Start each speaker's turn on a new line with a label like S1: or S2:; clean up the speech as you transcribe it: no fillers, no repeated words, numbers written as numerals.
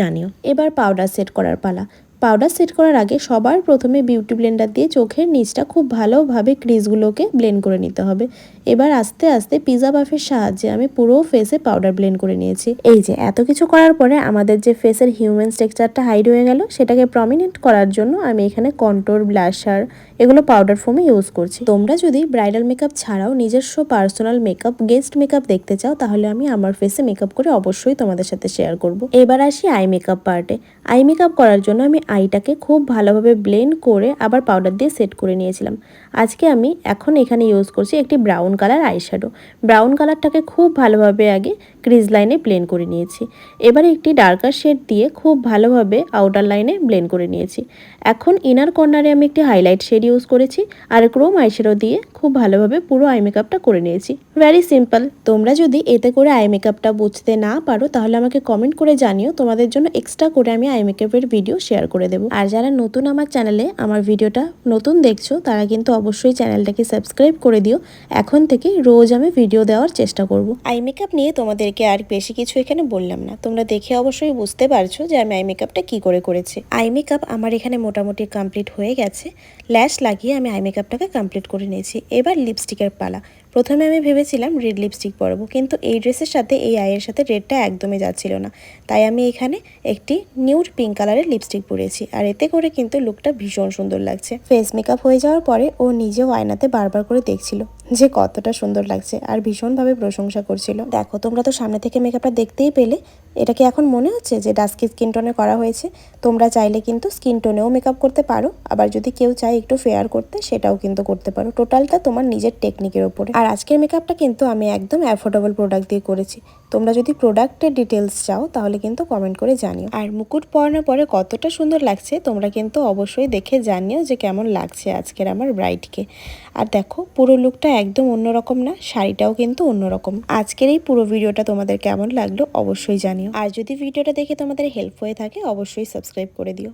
S1: জানিও। এবার powder set করার পালা। পাউডার সেট করার আগে সবার প্রথমে বিউটি ব্লেন্ডার দিয়ে চোখের নিচটা খুব ভালোভাবে ক্রিজগুলোকে ব্লেন্ড করে নিতে হবে। এবার আস্তে আস্তে পিজা বাফের সাহায্যে আমি পুরো ফেসে পাউডার ব্লেন্ড করে নিয়েছি। এই যে এত কিছু করার পরে আমাদের যে ফেসের হিউম্যান টেক্সচারটা হাইড হয়ে গেল, সেটাকে প্রমিনেন্ট করার জন্য আমি এখানে কন্ট্রোর, ব্লাশার এগুলো পাউডার ফোমে ইউজ করছি। তোমরা যদি ব্রাইডাল মেকআপ ছাড়াও নিজস্ব পার্সোনাল মেকআপ, গেস্ট মেকআপ দেখতে চাও, তাহলে আমি আমার ফেসে মেকআপ করে অবশ্যই তোমাদের সাথে শেয়ার করব। এবার আসি আই মেকআপ পার্টে। আই মেকআপ করার জন্য আমি আইটাকে খুব ভালোভাবে ব্লেন্ড করে আবার পাউডার দিয়ে সেট করে নিয়েছিলাম। আজকে আমি এখন এখানে ইউজ করছি একটি ব্রাউন কালার আইশ্যাডো। ব্রাউন কালারটাকে খুব ভালোভাবে আগে ক্রিজ লাইনে ব্লেন্ড করে নিয়েছি। এবারে একটি ডার্কার শেড দিয়ে খুব ভালোভাবে আউটার লাইনে ব্লেন্ড করে নিয়েছি। এখন ইনার কর্নারে আমি একটি হাইলাইট শেড ইউজ করেছি আর ক্রোম আইশ্যাডো দিয়ে খুব ভালোভাবে পুরো আই মেকআপটা করে নিয়েছি। Very simple. তোমরা যদি এতে করে আই মেকআপটা বুঝতে না পারো, তাহলে আমাকে কমেন্ট করে জানিও, তোমাদের জন্য এক্সট্রা করে আমি আই মেকআপের ভিডিও শেয়ার করে দেবো। আর যারা নতুন আমার চ্যানেলে আমার ভিডিওটা নতুন দেখছো, তারা কিন্তু অবশ্যই চ্যানেলটাকে সাবস্ক্রাইব করে দিও। এখন থেকে রোজ আমি ভিডিও দেওয়ার চেষ্টা করব। আই মেকআপ নিয়ে তোমাদেরকে আর বেশি কিছু এখানে বললাম না, তোমরা দেখে অবশ্যই বুঝতে পারছো যে আমি আই মেকআপটা কি করে করেছি। আই মেকআপ আমার এখানে মোটামুটি কমপ্লিট হয়ে গেছে। ল্যাশ লাগিয়ে আমি আই মেকআপটাকে কমপ্লিট করে নিয়েছি। এবার লিপস্টিকের পালা। প্রথমে আমি ভেবেছিলাম রেড লিপস্টিক পরবো, কিন্তু এই ড্রেসের সাথে এই আইয়ের সাথে রেডটা একদমই যাচ্ছিল না। তাই আমি এখানে একটি নিউড পিঙ্ক কালারের লিপস্টিক পরেছি, আর এতে করে কিন্তু লুকটা ভীষণ সুন্দর লাগছে। ফেস মেকআপ হয়ে যাওয়ার পরে ও নিজেও আয়নাতে বারবার করে দেখছিল যে কতটা সুন্দর লাগছে, আর ভীষণভাবে প্রশংসা করছিল। দেখো, তোমরা তো সামনে থেকে মেকআপটা দেখতেই পেলে। এটা কি এখন মনে হচ্ছে যে ডাস্কি স্কিন টোনে করা হয়েছে? তোমরা চাইলে কিন্তু স্কিন টোনেও মেকআপ করতে পারো, আবার যদি কেউ চায় একটু ফেয়ার করতে, সেটাও কিন্তু করতে পারো। টোটালটা তোমার নিজের টেকনিকের ওপরে। আর আজকের মেকআপটা কিন্তু আমি একদম অ্যাফোর্ডেবল প্রোডাক্ট দিয়ে করেছি। তোমরা যদি প্রোডাক্টের ডিটেলস চাও, তাহলে কিন্তু কমেন্ট করে জানিও। আর মুকুট পরানোর পরে কতটা সুন্দর লাগছে তোমরা কিন্তু অবশ্যই দেখে জানিও যে কেমন লাগছে আজকের আমার ব্রাইডকে। আর দেখো, পুরো লুকটা একদম অন্যরকম না? শাড়িটাও কিন্তু অন্যরকম। আজকের এই পুরো ভিডিওটা তোমাদের কেমন লাগলো অবশ্যই জানিও। আর যদি ভিডিওটা দেখে তোমাদের হেল্প হয়ে থাকে, অবশ্যই সাবস্ক্রাইব করে দিও।